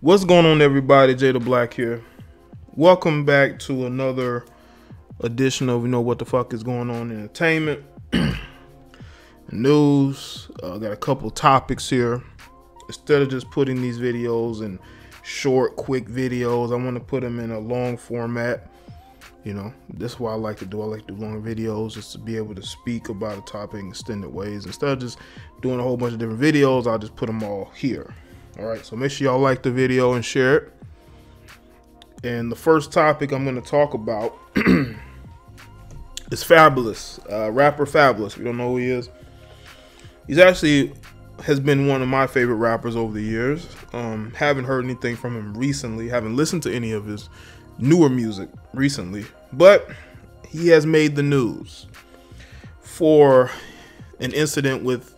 What's going on, everybody? Jada Black here. Welcome back to another edition of what the fuck is going on in entertainment news. Got a couple topics here. Instead of just putting these videos in short, quick videos, I want to put them in a long format. This is what I like to do. I like to do long videos just to be able to speak about a topic in extended ways. Instead of just doing a whole bunch of different videos, I'll just put them all here. All right, so make sure y'all like the video and share it. And the first topic I'm going to talk about is Fabolous, rapper Fabolous. If you don't know who he is, he's actually has been one of my favorite rappers over the years. Haven't heard anything from him recently. Haven't listened to any of his newer music recently, but he has made the news for an incident with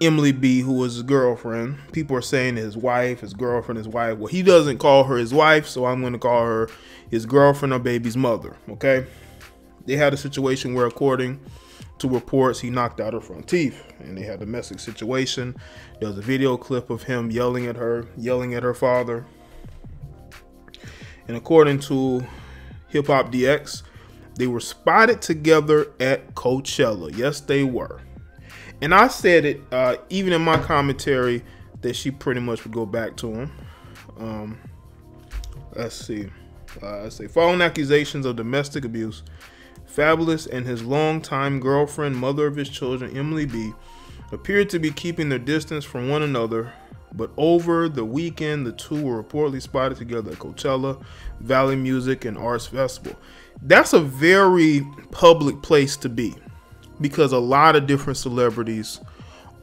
Emily B, who was his girlfriend. People are saying his wife, his girlfriend, his wife. Well, he doesn't call her his wife, so I'm going to call her his girlfriend or baby's mother, okay? They had a situation where, according to reports, he knocked out her front teeth, and they had a domestic situation. There was a video clip of him yelling at her father. And according to Hip Hop DX, they were spotted together at Coachella. Yes, they were. And I said it even in my commentary that she pretty much would go back to him. Let's see. Following accusations of domestic abuse, Fabolous and his longtime girlfriend, mother of his children, Emily B, appeared to be keeping their distance from one another. But over the weekend, the two were reportedly spotted together at Coachella, Valley Music and Arts Festival. That's a very public place to be, because a lot of different celebrities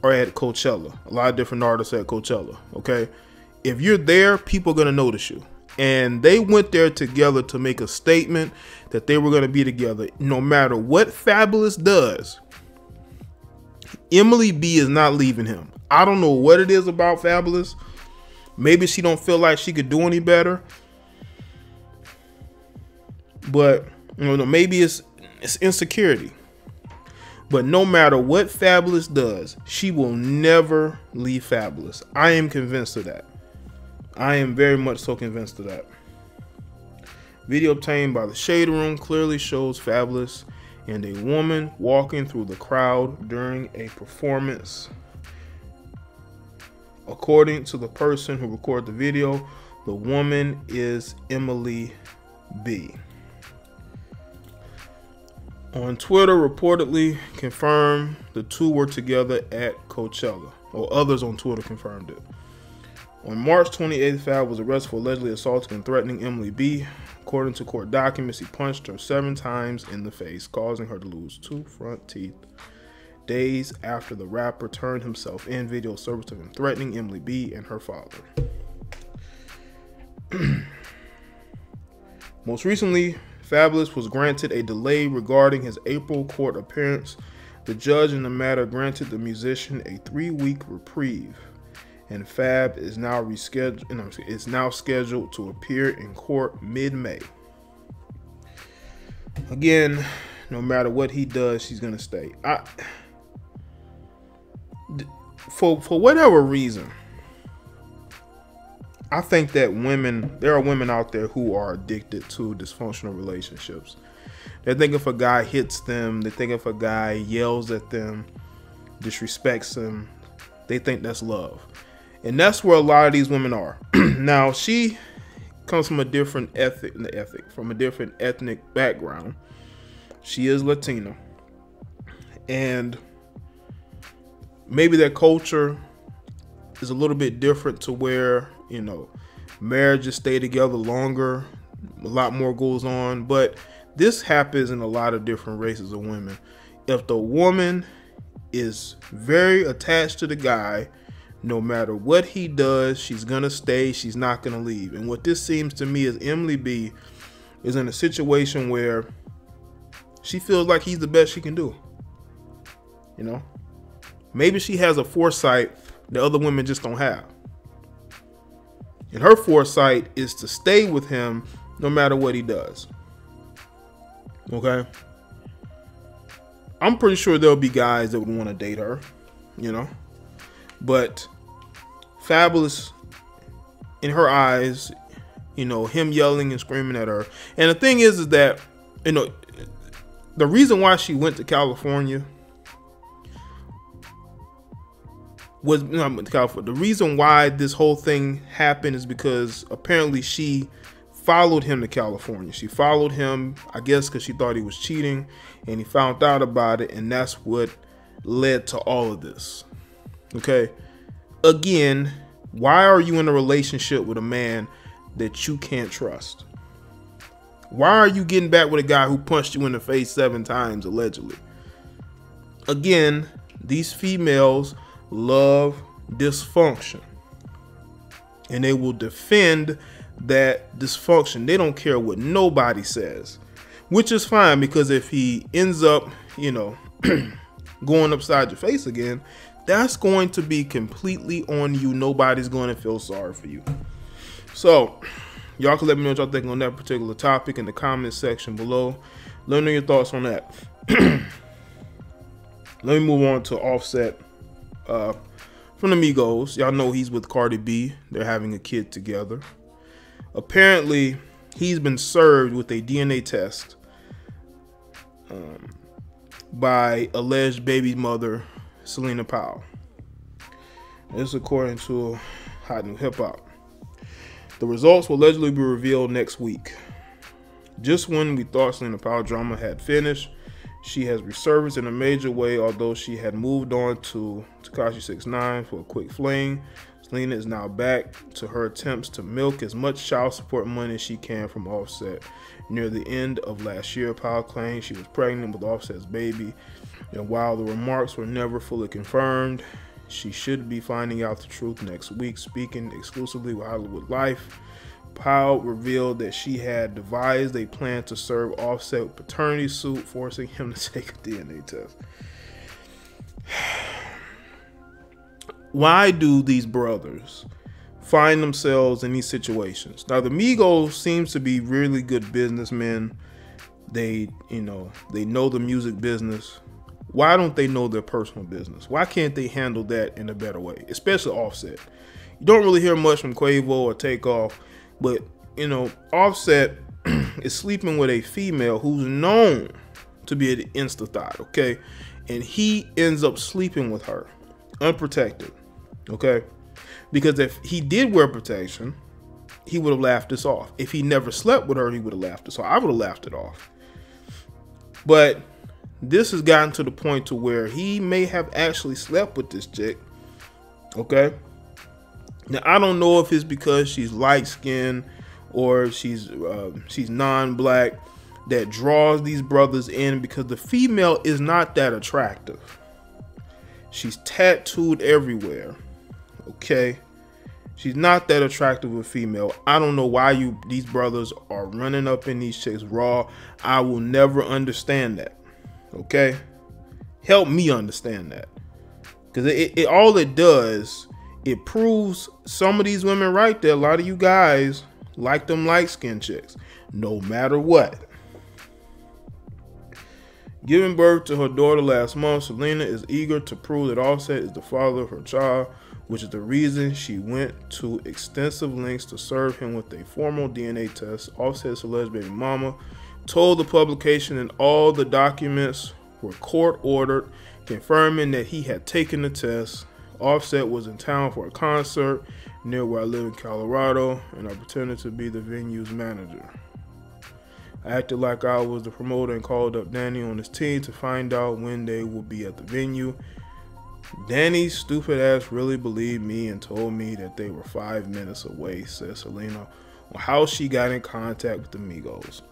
are at Coachella. A lot of different artists at Coachella, okay? If you're there, people are going to notice you. And they went there together to make a statement that they were going to be together. No matter what Fabolous does, Emily B is not leaving him. I don't know what it is about Fabolous. Maybe she don't feel like she could do any better. But, maybe it's insecurity. But no matter what Fabolous does, she will never leave Fabolous. I am convinced of that. I am very much so convinced of that. Video obtained by the Shade Room clearly shows Fabolous and a woman walking through the crowd during a performance. According to the person who recorded the video, the woman is Emily B. On Twitter, reportedly confirmed the two were together at Coachella, or others on Twitter confirmed it. On March 28th, Fab was arrested for allegedly assaulting and threatening Emily B. According to court documents, he punched her 7 times in the face, causing her to lose 2 front teeth. Days after the rapper turned himself in, video surfaced of him threatening Emily B and her father. Most recently, Fabolous was granted a delay regarding his April court appearance. The judge in the matter granted the musician a 3-week reprieve, and Fab is now scheduled to appear in court mid-May. Again, no matter what he does, she's gonna stay. For whatever reason, I think that there are women out there who are addicted to dysfunctional relationships. They think if a guy hits them, they think if a guy yells at them, disrespects them, they think that's love. And that's where a lot of these women are. Now, she comes from a different ethnic background. She is Latina. And maybe their culture is a little bit different to where, marriages stay together longer, a lot more goes on. But this happens in a lot of different races of women. If the woman is very attached to the guy, no matter what he does, she's gonna stay, she's not gonna leave. And what this seems to me is Emily B is in a situation where she feels like he's the best she can do. Maybe she has a foresight that other women just don't have. And her foresight is to stay with him no matter what he does. Okay? I'm pretty sure there'll be guys that would want to date her, But Fabolous in her eyes, you know, him yelling and screaming at her. And the thing is that, you know, the reason why she went to California was not California. The reason why this whole thing happened is because apparently she followed him to California. She followed him, I guess, because she thought he was cheating, and he found out about it, and that's what led to all of this. Okay, again, why are you in a relationship with a man that you can't trust? Why are you getting back with a guy who punched you in the face 7 times allegedly? Again, these females love dysfunction, and they will defend that dysfunction. They don't care what nobody says, which is fine, because if he ends up, you know, going upside your face again, that's going to be completely on you. Nobody's going to feel sorry for you. So y'all can let me know what y'all think on that particular topic in the comment section below. Let me know your thoughts on that. Let me move on to Offsett from the Migos. Y'all know he's with Cardi B. They're having a kid together. Apparently, he's been served with a DNA test by alleged baby mother Selena Powell. This is according to Hot New Hip Hop. The results will allegedly be revealed next week. Just when we thought Selena Powell drama had finished, she has resurfaced in a major way. Although she had moved on to Tekashi 6ix9ine for a quick fling, Selena is now back to her attempts to milk as much child support money as she can from Offset. Near the end of last year, Powell claimed she was pregnant with Offset's baby, and while the remarks were never fully confirmed, she should be finding out the truth next week. Speaking exclusively with Hollywood Life, Powell revealed that she had devised a plan to serve Offset with paternity suit, forcing him to take a DNA test. Why do these brothers find themselves in these situations? Now, the Migos seems to be really good businessmen. They, you know the music business. Why don't they know their personal business? Why can't they handle that in a better way? Especially Offset. You don't really hear much from Quavo or Takeoff, but, you know, Offset is sleeping with a female who's known to be an insta-thot, okay? And he ends up sleeping with her unprotected, okay? Because if he did wear protection, he would have laughed this off. If he never slept with her, he would have laughed this off. I would have laughed it off. But this has gotten to the point to where he may have actually slept with this chick, okay? Now, I don't know if it's because she's light-skinned or she's non-black that draws these brothers in, because the female is not that attractive. She's tattooed everywhere, okay? She's not that attractive a female. I don't know why these brothers are running up in these chicks raw. I will never understand that, okay? Help me understand that. Because all it does, it proves some of these women right there. A lot of you guys like them light-skinned chicks, no matter what. Giving birth to her daughter last month, Selena is eager to prove that Offset is the father of her child, which is the reason she went to extensive lengths to serve him with a formal DNA test. Offset's alleged baby mama told the publication that all the documents were court-ordered, confirming that he had taken the test. Offset was in town for a concert near where I live in Colorado, and I pretended to be the venue's manager. I acted like I was the promoter and called up Danny on his team to find out when they would be at the venue. Danny's stupid ass really believed me and told me that they were 5 minutes away, says Selena, on how she got in contact with the Migos.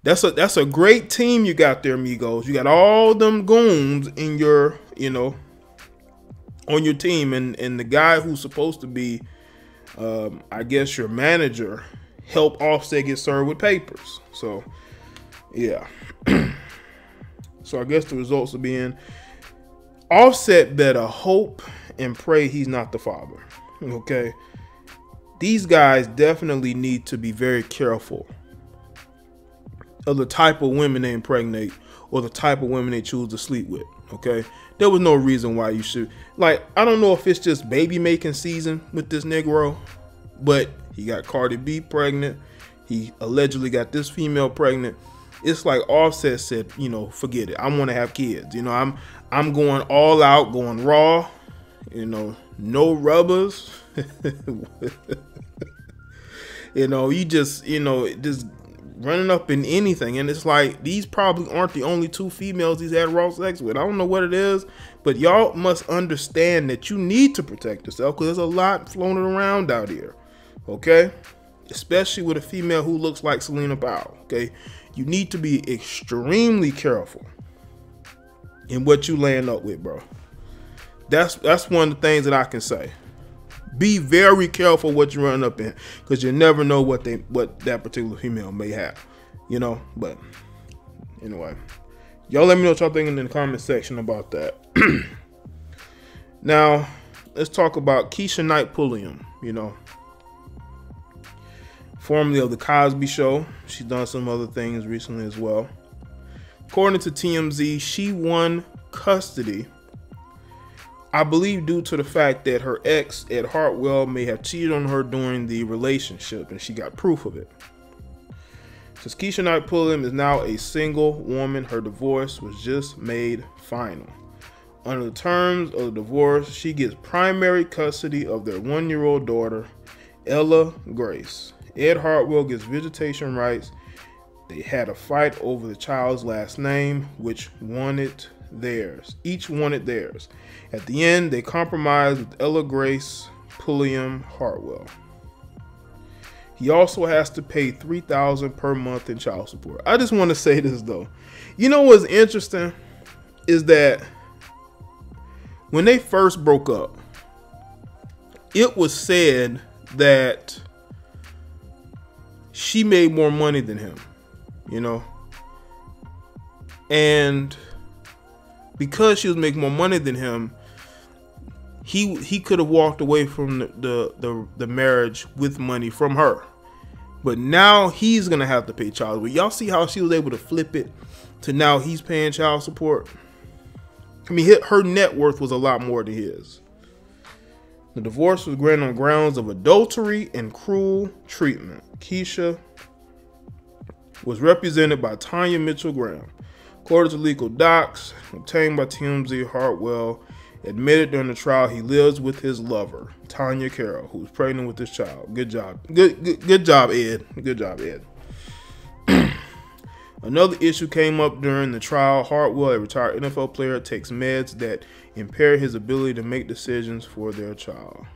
That's a great team you got there, Migos. You got all them goons in your, on your team, and the guy who's supposed to be, I guess, your manager, help Offset get served with papers. So, yeah. So I guess the results will be in. Offset better hope and pray he's not the father. Okay? These guys definitely need to be very careful of the type of women they impregnate or the type of women they choose to sleep with. Okay, there was no reason why you should. Like, I don't know if it's just baby making season with this Negro, but he got Cardi B pregnant. He allegedly got this female pregnant. It's like Offsett said, you know, forget it. I want to have kids. You know, I'm going all out, going raw. You know, no rubbers. You know, just running up in anything. And it's like, these probably aren't the only two females he's had raw sex with. I don't know what it is, but y'all must understand that you need to protect yourself, because there's a lot floating around out here. Okay? Especially with a female who looks like Selena Powell. Okay? You need to be extremely careful in what you land up with, bro. That's one of the things that I can say. Be very careful what you run up in, because you never know what that particular female may have, you know. But anyway, y'all let me know what y'all thinking in the comment section about that. Now, let's talk about Keyshia Knight Pulliam, you know, formerly of the Cosby Show. She's done some other things recently as well. According to TMZ, she won custody, I believe, due to the fact that her ex, Ed Hartwell, may have cheated on her during the relationship, and she got proof of it. Since Keyshia Knight Pulliam is now a single woman, her divorce was just made final. Under the terms of the divorce, she gets primary custody of their 1-year-old daughter, Ella Grace. Ed Hartwell gets visitation rights. They had a fight over the child's last name, which wanted theirs. Each wanted theirs. At the end, they compromised with Ella Grace Pulliam Hartwell. He also has to pay $3,000 per month in child support. I just want to say this though. You know what's interesting is that when they first broke up, it was said that she made more money than him, you know, and because she was making more money than him, he could have walked away from the marriage with money from her. But now he's gonna have to pay child support. Y'all see how she was able to flip it to now he's paying child support? I mean, her net worth was a lot more than his. The divorce was granted on grounds of adultery and cruel treatment. Keyshia was represented by Tanya Mitchell Graham. According to legal docs obtained by TMZ, Hartwell admitted during the trial he lives with his lover, Tanya Carroll, who's pregnant with this child. Good job. Good job, Ed. Good job, Ed. Another issue came up during the trial. Hartwell, a retired NFL player, takes meds that impair his ability to make decisions for their child.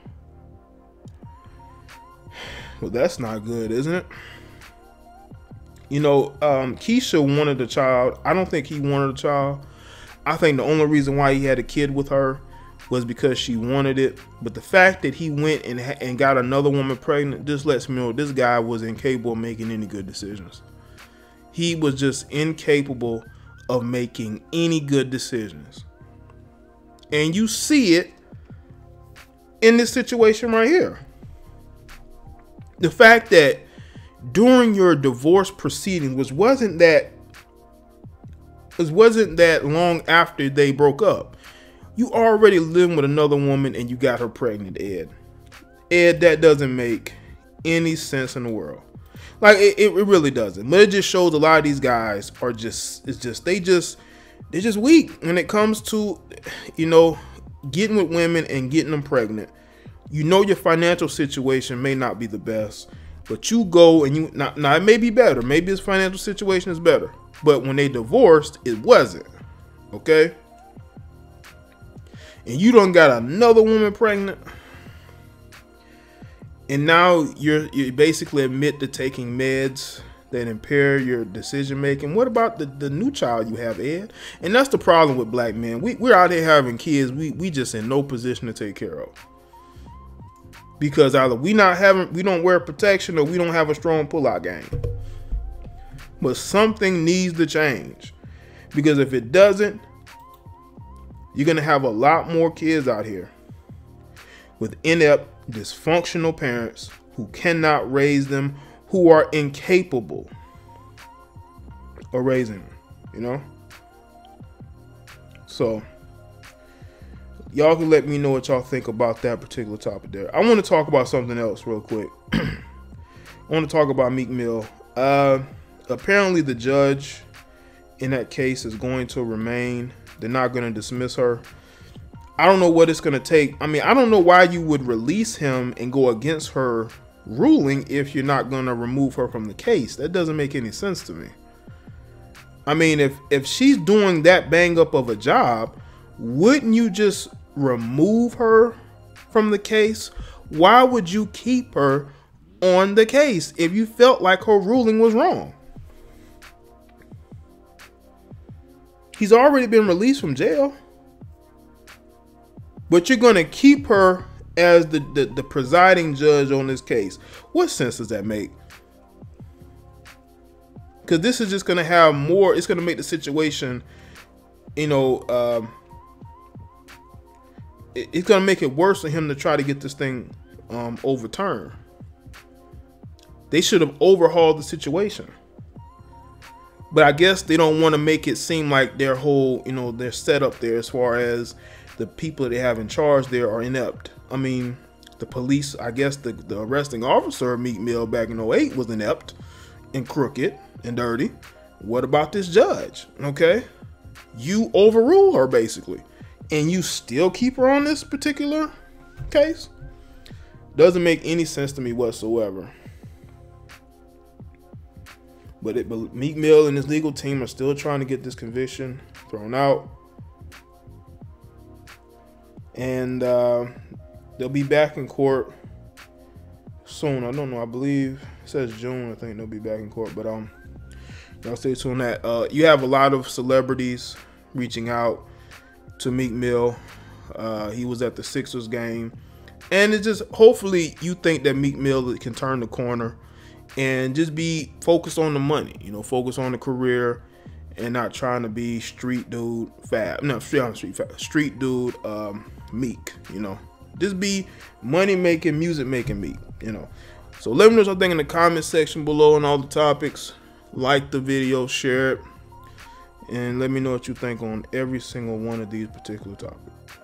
Well, that's not good, isn't it? You know, Keyshia wanted a child. I don't think he wanted a child. I think the only reason why he had a kid with her was because she wanted it. But the fact that he went and got another woman pregnant just lets me know this guy was incapable of making any good decisions. He was just incapable of making any good decisions. And you see it in this situation right here. The fact that during your divorce proceedings, which wasn't that long after they broke up, you already living with another woman and you got her pregnant, Ed. Ed, that doesn't make any sense in the world. Like it really doesn't. But it just shows a lot of these guys are they're just weak when it comes to, you know, getting with women and getting them pregnant. You know your financial situation may not be the best, but you go and now it may be better. Maybe his financial situation is better. But when they divorced, it wasn't. Okay? And you done got another woman pregnant. And now you basically admit to taking meds that impair your decision making. What about the new child you have, Ed? And that's the problem with black men. We're out here having kids we just in no position to take care of. Because either we don't wear protection, or we don't have a strong pullout game. But something needs to change. Because if it doesn't, you're going to have a lot more kids out here with inept, dysfunctional parents who cannot raise them, who are incapable of raising them, you know? So y'all can let me know what y'all think about that particular topic there. I want to talk about something else real quick. I want to talk about Meek Mill. Apparently the judge in that case is going to remain. They're not going to dismiss her. I don't know what it's going to take. I mean, I don't know why you would release him and go against her ruling if you're not going to remove her from the case. That doesn't make any sense to me. I mean, if she's doing that bang up of a job, wouldn't you just remove her from the case? Why would you keep her on the case if you felt like her ruling was wrong? He's already been released from jail, but you're going to keep her as the presiding judge on this case. What sense does that make? Because this is just going to have more. It's going to make the situation, you know, it's going to make it worse for him to try to get this thing overturned. They should have overhauled the situation. But I guess they don't want to make it seem like their whole, you know, their setup there as far as the people they have in charge there are inept. I mean, the police, I guess the arresting officer of Meek Mill back in 2008 was inept and crooked and dirty. What about this judge? Okay. You overrule her basically, and you still keep her on this particular case? Doesn't make any sense to me whatsoever. But Meek Mill and his legal team are still trying to get this conviction thrown out. And they'll be back in court soon. I don't know. I believe it says June. I think they'll be back in court. But y'all stay tuned on that. You have a lot of celebrities reaching out to Meek Mill. He was at the Sixers game. And it's just, hopefully you think that Meek Mill can turn the corner and just be focused on the money, you know, focus on the career and not trying to be street dude street dude Meek, you know. Just be money making, music making Meek, you know. So let me know what you think in the comment section below on all the topics. Like the video, share it, and let me know what you think on every single one of these particular topics.